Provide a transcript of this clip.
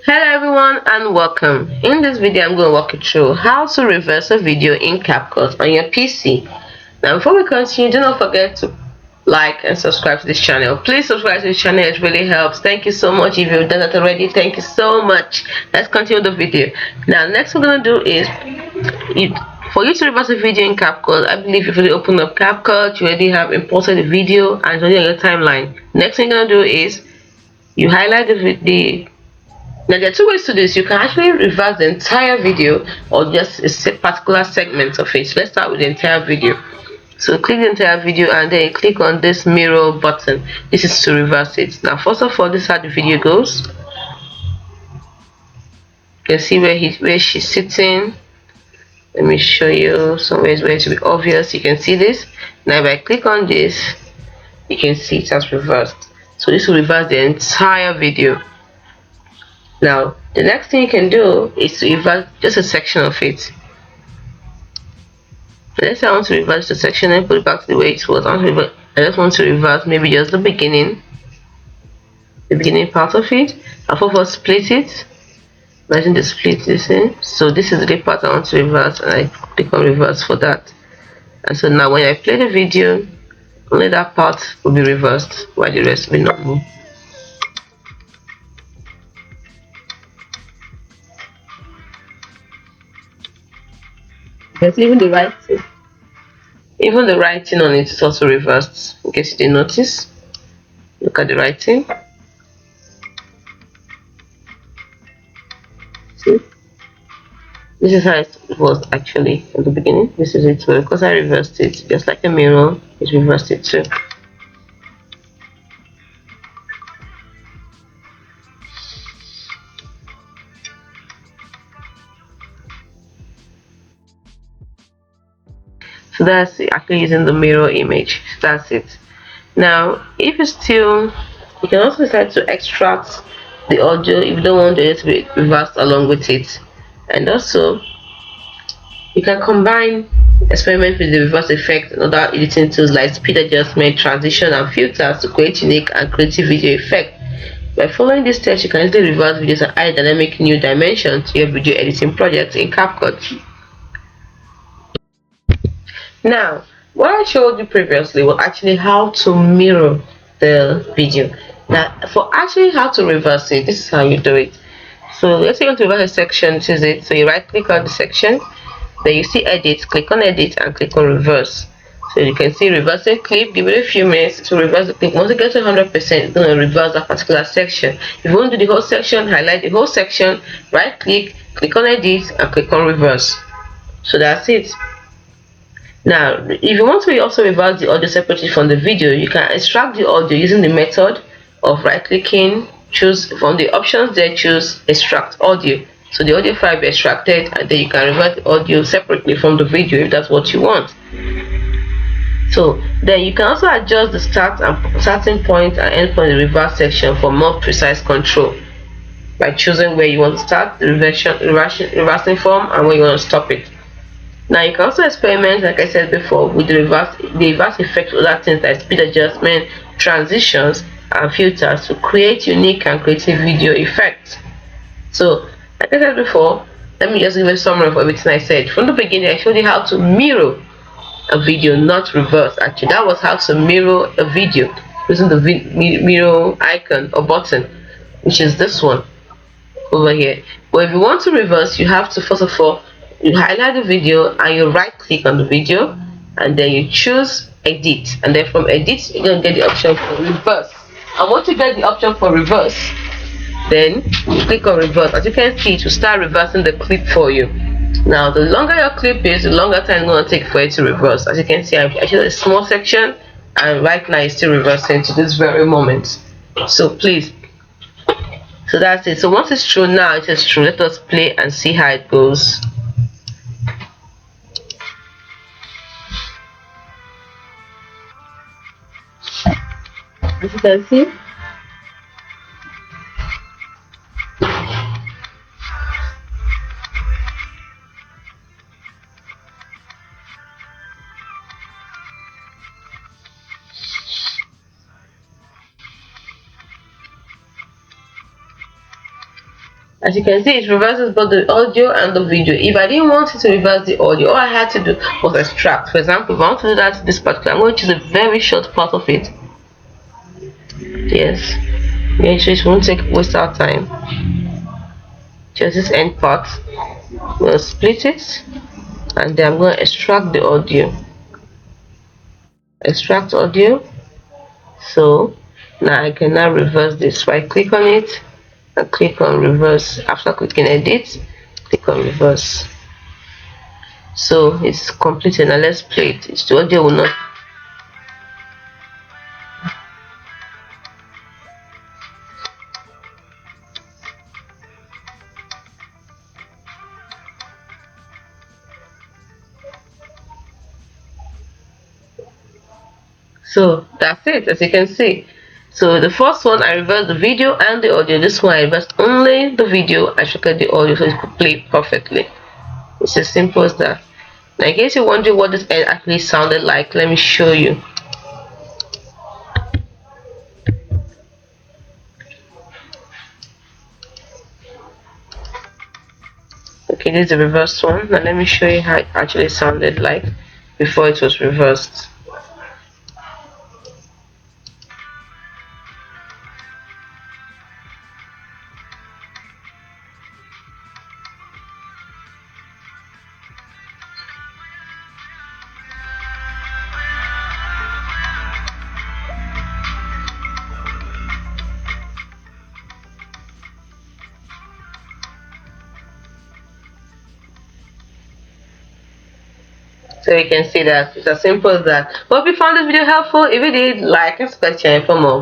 Hello everyone and welcome. In this video I'm going to walk you through how to reverse a video in Capcut on your PC. Now before we continue, do not forget to like and subscribe to this channel. Please subscribe to this channel, it really helps. Thank you so much. If you've done that already, thank you so much. Let's continue the video. Now next we're going to do is for you to reverse a video in Capcut. I believe if you open up Capcut, you already have imported the video and it's already on your timeline. Next thing you're going to do is you highlight the now there are two ways to do this. You can actually reverse the entire video or just a particular segment of it. So let's start with the entire video. So click the entire video and then you click on this mirror button. This is to reverse it. Now first of all, this is how the video goes. You can see where she's sitting. Let me show you somewhere where it will be obvious. You can see this. Now if I click on this, you can see it has reversed. So this will reverse the entire video. Now the next thing you can do is to reverse just a section of it. Let's say I want to reverse the section and put it back to the way it was. I just want to reverse maybe just the beginning part of it. I'll first split it. Imagine the split this in. So this is the part I want to reverse and I click on reverse for that. And so now when I play the video, only that part will be reversed while the rest will be normal. There's even the writing. Even the writing on it is also reversed. In case you didn't notice. Look at the writing. See? This is how it was actually at the beginning. This is it. So because I reversed it, just like a mirror, it reversed it too. So that's it, actually using the mirror image. That's it. Now if you can also decide to extract the audio if you don't want it to be reversed along with it. And also you can combine experiment with the reverse effect and other editing tools like speed adjustment, transition and filters to create unique and creative video effect. By following these steps, you can easily reverse videos and add dynamic new dimension to your video editing project in Capcut. Now, what I showed you previously was actually how to mirror the video. Now, for actually how to reverse it, this is how you do it. So let's say you want to reverse a section, this is it. So you right click on the section, then you see edit, click on edit and click on reverse. So you can see reverse a clip, give it a few minutes to reverse the clip. Once you get to 100%, it's going to reverse that particular section. If you want to do the whole section, highlight the whole section, right click, click on edit and click on reverse. So that's it. Now, if you want to also reverse the audio separately from the video, you can extract the audio using the method of right clicking, choose from the options there, choose extract audio. So the audio file will be extracted and then you can revert the audio separately from the video if that's what you want. So then you can also adjust the starting point and end point in the reverse section for more precise control by choosing where you want to start the reversing form and where you want to stop it. Now you can also experiment, like I said before, with the reverse effect of other things like speed adjustment, transitions, and filters to create unique and creative video effects. So, like I said before, let me just give a summary of everything I said. From the beginning, I showed you how to mirror a video, not reverse. Actually, that was how to mirror a video using the mirror icon or button, which is this one over here. But if you want to reverse, you have to first of all you highlight the video and you right click on the video and then you choose edit, and then from edit you're going to get the option for reverse. And once you get the option for reverse, then you click on reverse. As you can see, it will start reversing the clip for you. Now the longer your clip is, the longer time it's going to take for it to reverse. As you can see, I showed a small section and right now it's still reversing to this very moment. So please, so that's it. So once it's true, now it is true. Let us play and see how it goes. As you can see, As you can see, it reverses both the audio and the video. If I didn't want it to reverse the audio, all I had to do was extract. For example, if I want to do that this particular, I'm going to choose a very short part of it. Yes, make sure it won't take waste our time. Just this end part. I'm going to split it, and then I'm going to extract the audio. Extract audio. So now I can now reverse this. Right click on it and click on reverse. After clicking edit, click on reverse. So it's completed. Now let's play it. The audio will not. So that's it, as you can see. So the first one I reversed the video and the audio. This one I reversed only the video. I shortcut the audio so it could play perfectly. It's as simple as that. Now in case you're wondering what this end actually sounded like, let me show you. Okay, this is the reversed one. Now let me show you how it actually sounded like before it was reversed. So you can see that it's as simple as that. Hope you found this video helpful. If you did, like and subscribe to the channel for more.